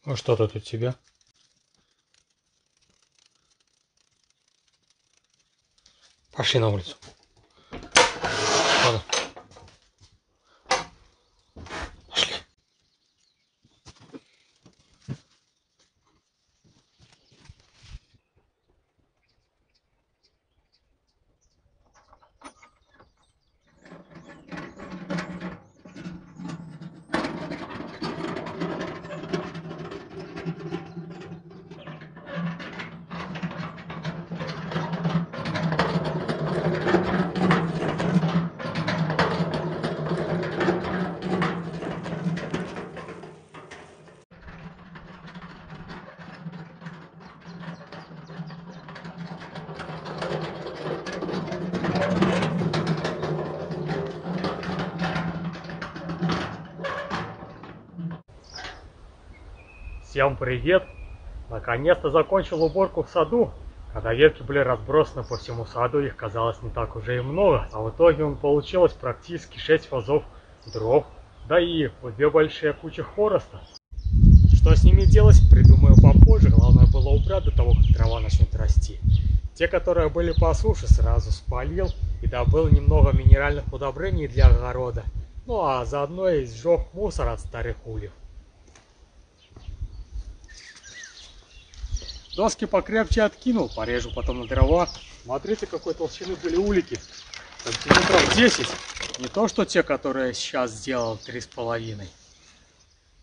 Ну что тут у тебя? Пошли на улицу. Ладно. Пошли. Всем привет! Наконец-то закончил уборку в саду. Когда ветки были разбросаны по всему саду, их казалось не так уже и много, а в итоге получилось практически 6 вазов дров, да и 2 большие кучи хвороста. Что с ними делать, придумаю попозже, главное было убрать до того, как трава начнет расти. Те, которые были по суше, сразу спалил и добыл немного минеральных удобрений для огорода, ну а заодно и сжег мусор от старых ульев. Доски покрепче откинул, порежу потом на дрова. Смотрите, какой толщины были улики. Сантиметров 10. Не то, что те, которые сейчас сделал 3,5.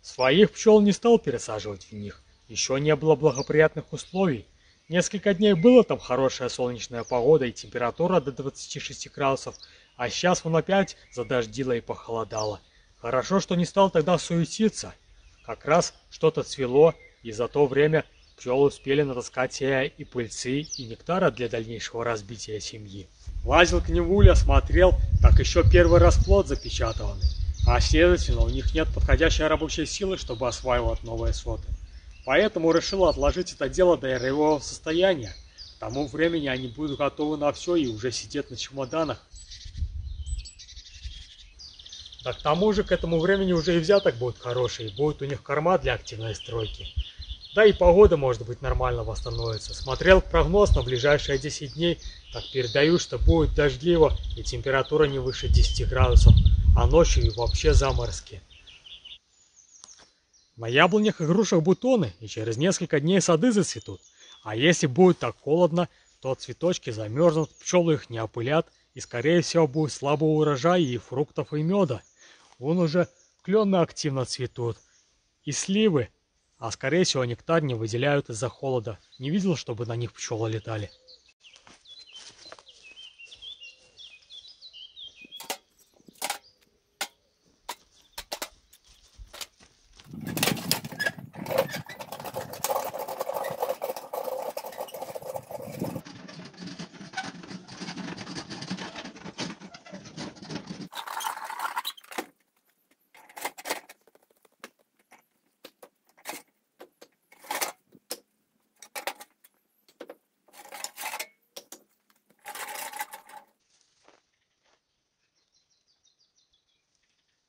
Своих пчел не стал пересаживать в них. Еще не было благоприятных условий. Несколько дней было там хорошая солнечная погода и температура до 26 градусов. А сейчас вон опять задождило и похолодало. Хорошо, что не стал тогда суетиться. Как раз что-то цвело, и за то время пчелы успели натаскать и пыльцы, и нектара для дальнейшего разбития семьи. Лазил к ним в улей, смотрел, так еще первый расплод запечатанный. А следовательно, у них нет подходящей рабочей силы, чтобы осваивать новые соты. Поэтому решил отложить это дело до роевого состояния. К тому времени они будут готовы на все и уже сидят на чемоданах. Да к тому же к этому времени уже и взяток будет хороший, будет у них корма для активной стройки. Да и погода, может быть, нормально восстановится. Смотрел прогноз на ближайшие 10 дней, так передаю, что будет дождливо и температура не выше 10 градусов, а ночью и вообще заморозки. На яблонях и грушах бутоны, и через несколько дней сады зацветут. А если будет так холодно, то цветочки замерзнут, пчелы их не опылят, и скорее всего будет слабый урожай и фруктов, и меда. Вон уже клены активно цветут, и сливы. А скорее всего нектар не выделяют из-за холода. Не видел, чтобы на них пчелы летали.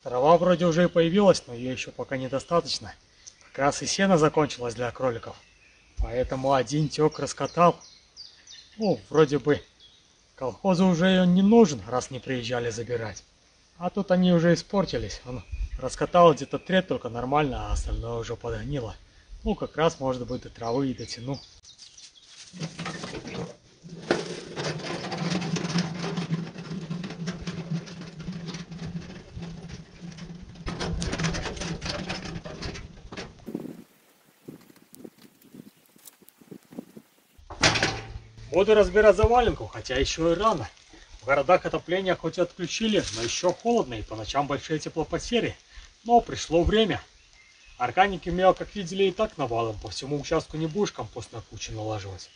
Трава вроде уже и появилась, но ее еще пока недостаточно. Как раз и сено закончилось для кроликов. Поэтому один тек раскатал. Ну, вроде бы колхозу уже он не нужен, раз не приезжали забирать. А тут они уже испортились. Он раскатал где-то треть только нормально, а остальное уже подгнило. Ну, как раз, может быть, до травы и дотяну. Буду разбирать заваленку, хотя еще и рано. В городах отопление хоть и отключили, но еще холодно и по ночам большие теплопотери. Но пришло время. Органики мел, как видели, и так навалом. По всему участку не будешь компостной кучи налаживать.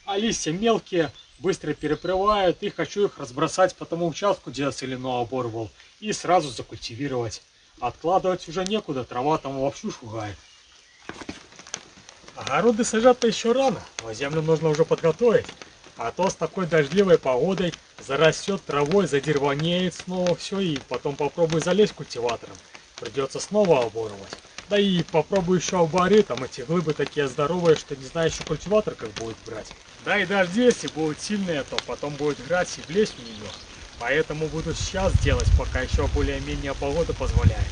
А листья мелкие, быстро перепревают, и хочу их разбросать по тому участку, где я целину оборвал, и сразу закультивировать. Откладывать уже некуда, трава там вовсю шугает. Огороды сажать-то еще рано, но землю нужно уже подготовить. А то с такой дождливой погодой зарастет травой, задерванеет снова все, и потом попробуй залезть культиватором. Придется снова оборвать. Да и попробуй еще обори, там эти глыбы такие здоровые, что не знаю еще культиватор как будет брать. Да и дожди, если будут сильные, то потом будет грать и влезть в нее. Поэтому буду сейчас делать, пока еще более-менее погода позволяет.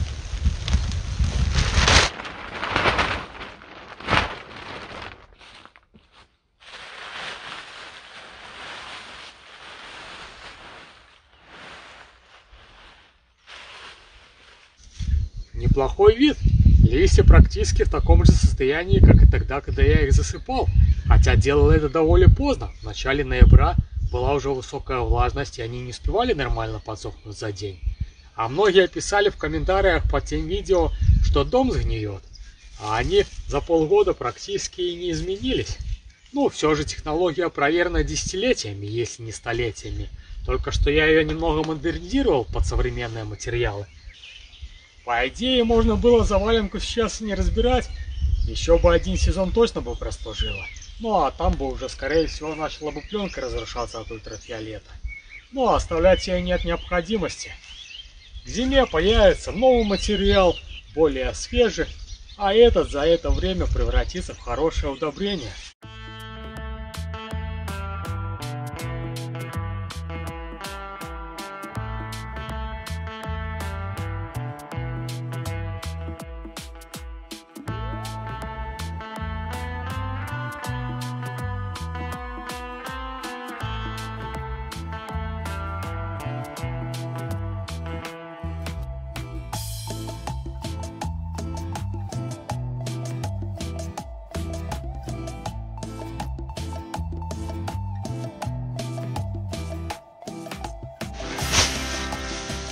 Неплохой вид. Листья практически в таком же состоянии, как и тогда, когда я их засыпал. Хотя делал это довольно поздно. В начале ноября была уже высокая влажность, и они не успевали нормально подсохнуть за день. А многие писали в комментариях под тем видео, что дом сгниет. А они за полгода практически и не изменились. Ну, все же технология проверена десятилетиями, если не столетиями. Только что я ее немного модернизировал под современные материалы. По идее, можно было заваленку сейчас не разбирать. Еще бы один сезон точно бы прослужило. Ну а там бы уже, скорее всего, начала бы пленка разрушаться от ультрафиолета. Ну а оставлять ее нет необходимости. К зиме появится новый материал, более свежий, а этот за это время превратится в хорошее удобрение.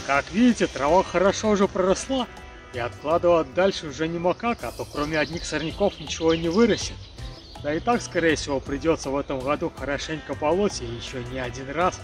Как видите, трава хорошо уже проросла, и откладывать дальше уже не макак, а то кроме одних сорняков ничего и не вырастет. Да и так, скорее всего, придется в этом году хорошенько полоть, и еще не один раз.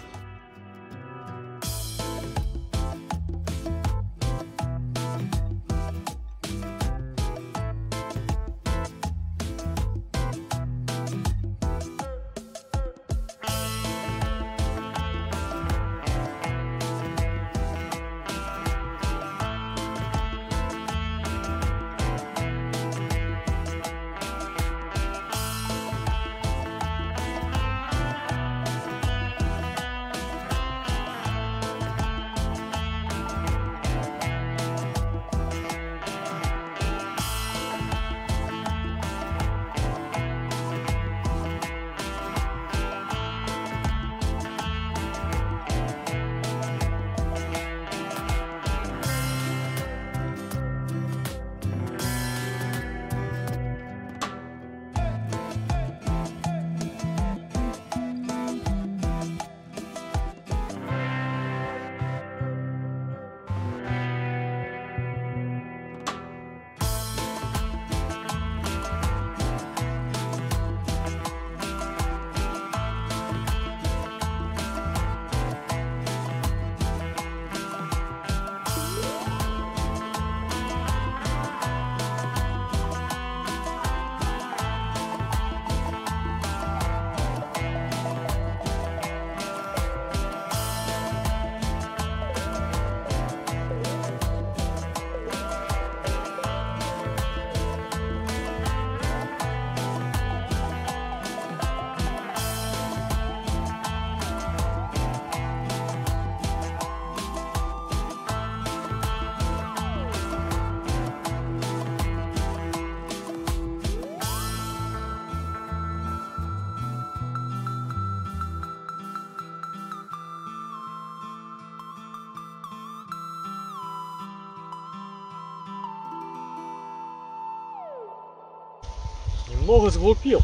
Немного сглупил.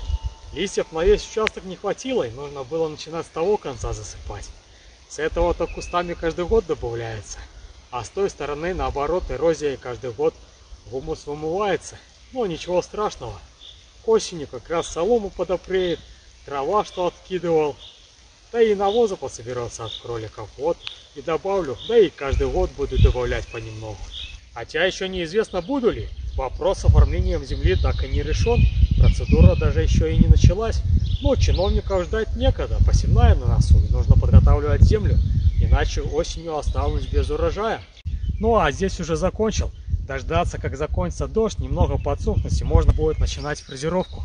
Листьев на весь участок не хватило, и нужно было начинать с того конца засыпать. С этого-то кустами каждый год добавляется. А с той стороны, наоборот, эрозия каждый год гумус вымывается. Но ничего страшного. К осени как раз солому подопреет, трава, что откидывал. Да и навоза пособерется от кроликов. Вот и добавлю, да и каждый год буду добавлять понемногу. Хотя еще неизвестно, буду ли. Вопрос с оформлением земли так и не решен. Процедура даже еще и не началась. Но чиновников ждать некогда. Посевная на носу, и нужно подготавливать землю. Иначе осенью останусь без урожая. Ну а здесь уже закончил. дождаться, как закончится дождь, немного подсохнуть, и можно будет начинать фрезеровку.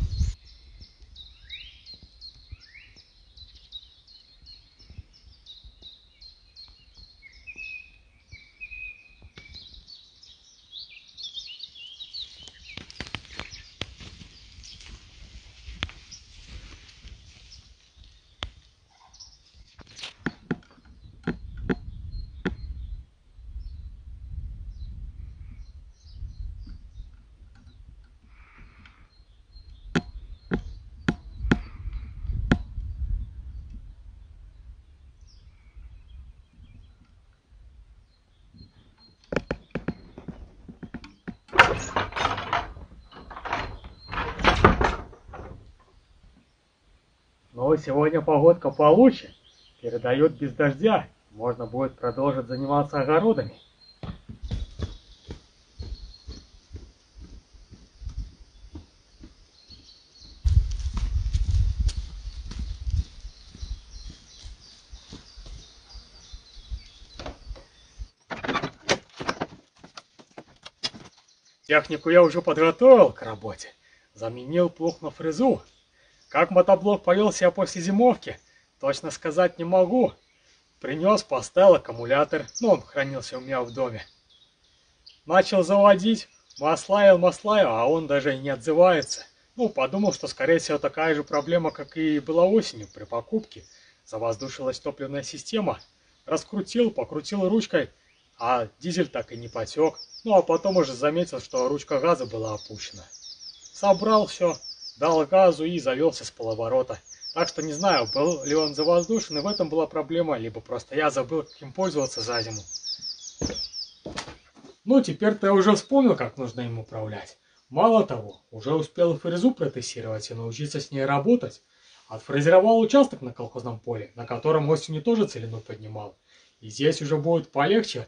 Но сегодня погодка получше, передает без дождя, можно будет продолжить заниматься огородами. Технику я уже подготовил к работе, заменил плуг на фрезу. Как мотоблок повел себя после зимовки, точно сказать не могу. Принес, поставил аккумулятор, он хранился у меня в доме. Начал заводить, маслаю, а он даже и не отзывается. Подумал, что скорее всего такая же проблема, как и была осенью при покупке. Завоздушилась топливная система. Раскрутил, покрутил ручкой, а дизель так и не потек. А потом уже заметил, что ручка газа была опущена. Собрал все, дал газу и завелся с полоборота. Так что не знаю, был ли он завоздушен, и в этом была проблема, либо просто я забыл, как им пользоваться за зиму. Теперь-то я уже вспомнил, как нужно им управлять. Мало того, уже успел фрезу протестировать и научиться с ней работать. Отфрезеровал участок на колхозном поле, на котором осенью тоже целину поднимал. И здесь уже будет полегче.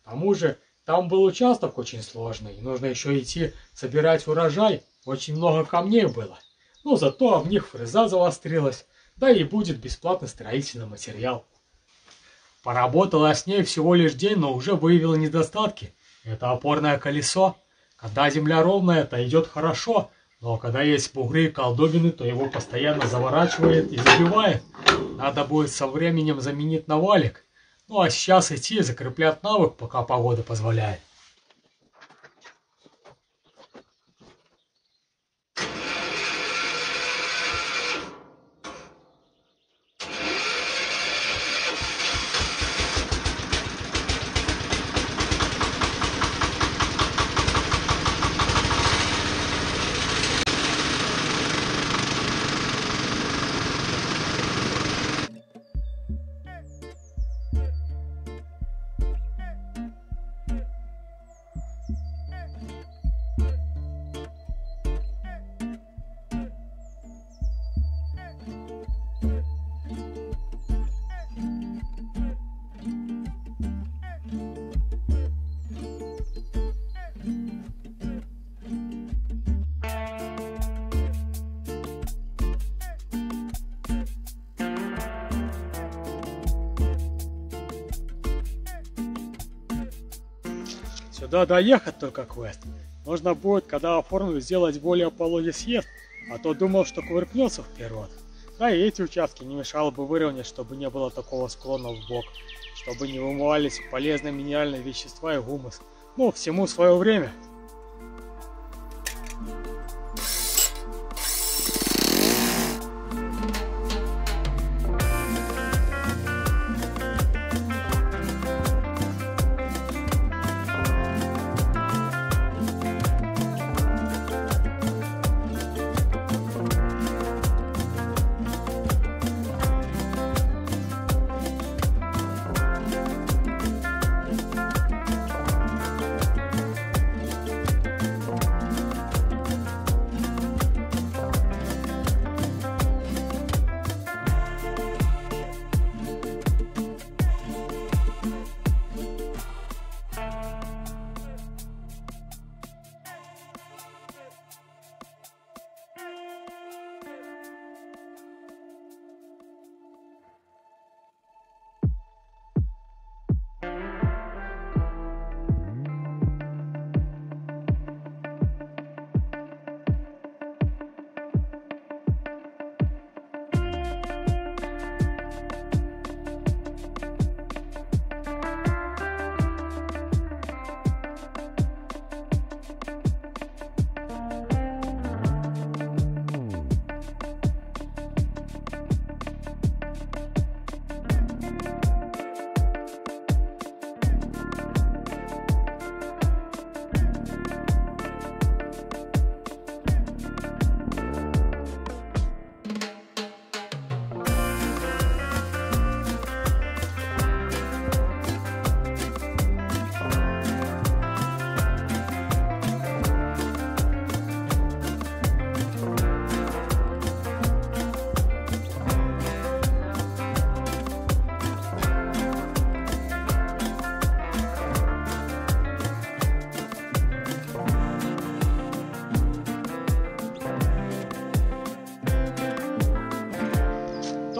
К тому же, там был участок очень сложный, и нужно еще идти собирать урожай. Очень много камней было. Зато в них фреза завострилась, да и будет бесплатный строительный материал. Поработала с ней всего лишь день, но уже выявила недостатки. Это опорное колесо. Когда земля ровная, это идет хорошо, но когда есть бугры и колдобины, то его постоянно заворачивает и забивает. Надо будет со временем заменить на валик. А сейчас идти и закреплять навык, пока погода позволяет. Сюда доехать только квест. Нужно будет, когда оформлю, сделать более пологий съезд, а то думал, что кувыркнется вперед. Да и эти участки не мешало бы выровнять, чтобы не было такого склона в бок, чтобы не вымывались полезные минеральные вещества и гумус. Всему свое время.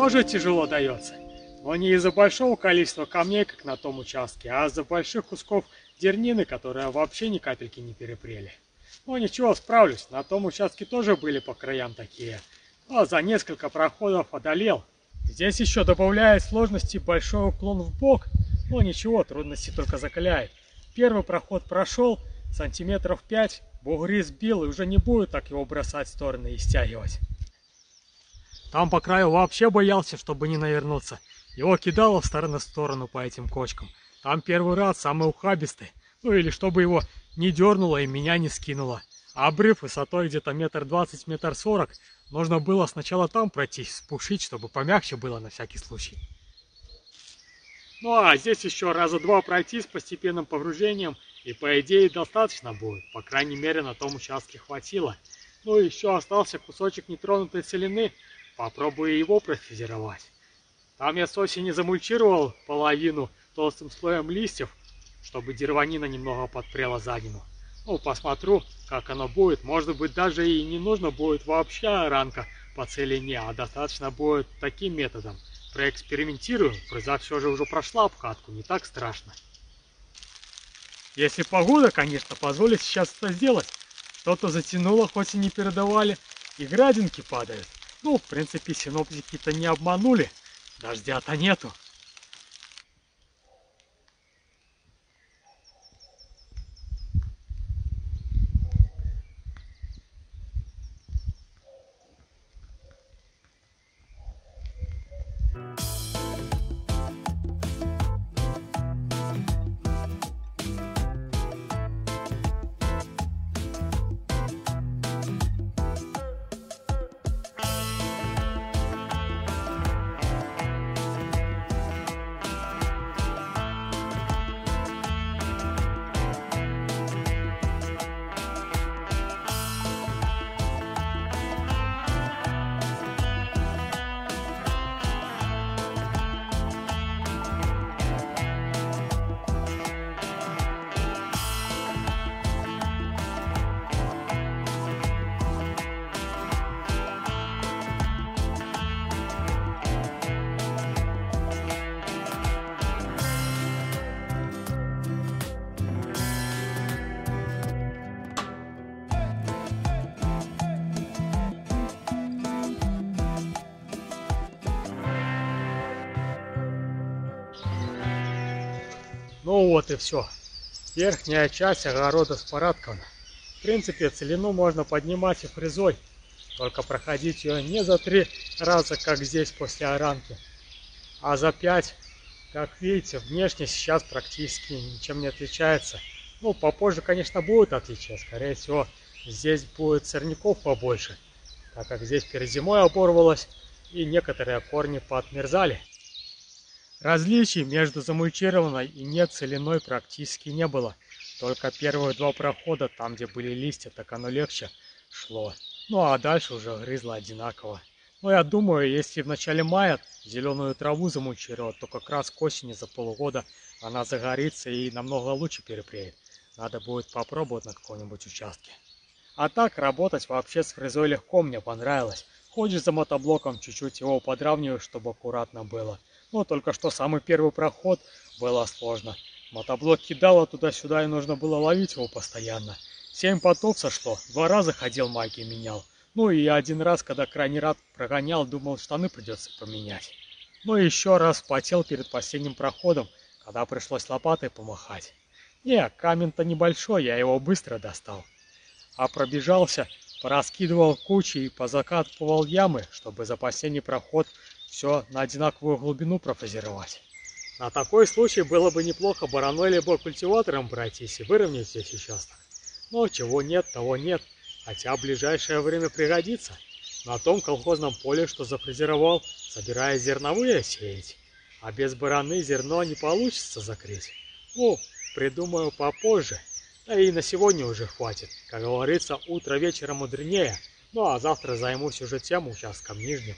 тоже тяжело дается. Но не из-за большого количества камней, как на том участке, а из-за больших кусков дернины, которые вообще ни капельки не перепрели. Но ничего, справлюсь. На том участке тоже были по краям такие. А за несколько проходов одолел. Здесь еще добавляет сложности большой уклон в бок. Но ничего, трудности только закаляет. Первый проход прошел, сантиметров 5, бугри сбил и уже не будет так его бросать в стороны и стягивать. Там по краю вообще боялся, чтобы не навернуться. Его кидало в сторону по этим кочкам. Там первый раз самый ухабистый. Ну или чтобы его не дернуло и меня не скинуло. А обрыв высотой где-то 1,20 м, 1,40 м. Нужно было сначала там пройтись, спушить, чтобы помягче было на всякий случай. Ну а здесь еще раза два пройти с постепенным погружением. И по идее достаточно будет. По крайней мере на том участке хватило. Ну и еще остался кусочек нетронутой целины. Попробую его профрезеровать. Там я с осени замульчировал половину толстым слоем листьев, чтобы дереванина немного подпрела за зиму. Ну, посмотрю, как оно будет. Может быть, даже и не нужно будет вообще оранка по целине, а достаточно будет таким методом. Проэкспериментирую. Фреза все же уже прошла обкатку, не так страшно. Если погода, конечно, позволит сейчас это сделать. Что-то затянуло, хоть и не передавали, и градинки падают. Ну, в принципе, синоптики-то не обманули. Дождя-то нету. Ну вот и все. Верхняя часть огорода спарадкована. В принципе, целину можно поднимать и фрезой. Только проходить ее не за 3 раза, как здесь после оранки, а за 5. Как видите, внешне сейчас практически ничем не отличается. Ну, попозже, конечно, будет отличие. Скорее всего, здесь будет сорняков побольше, так как здесь перед зимой оборвалось и некоторые корни поотмерзали. Различий между замульчированной и нет целиной практически не было. Только первые 2 прохода, там где были листья, так оно легче шло. Ну а дальше уже грызло одинаково. Но я думаю, если в начале мая зеленую траву замульчировать, то как раз к осени за полгода она загорится и намного лучше перепреет. Надо будет попробовать на каком-нибудь участке. А так работать вообще с фрезой легко, мне понравилось. Ходишь за мотоблоком, чуть-чуть его подравниваешь, чтобы аккуратно было. Но только что самый первый проход было сложно. Мотоблок кидало туда-сюда и нужно было ловить его постоянно. 7 потов сошло, 2 раза ходил, майки менял. Ну и 1 раз, когда крайний раз прогонял, думал, штаны придется поменять. Ну и еще раз вспотел перед последним проходом, когда пришлось лопатой помахать. Не, камень-то небольшой, я его быстро достал. А пробежался, пораскидывал кучи и позакатывал ямы, чтобы за последний проход все на одинаковую глубину профрезеровать. На такой случай было бы неплохо бараной либо культиватором пройтись и выровнять здесь участок. Но чего нет, того нет, хотя в ближайшее время пригодится. На том колхозном поле, что зафрезеровал, собирая зерновые сеять. А без бараны зерно не получится закрыть. Ну, придумаю попозже. Да и на сегодня уже хватит. Как говорится, утро вечера мудренее. Ну а завтра займусь уже тем участком нижним.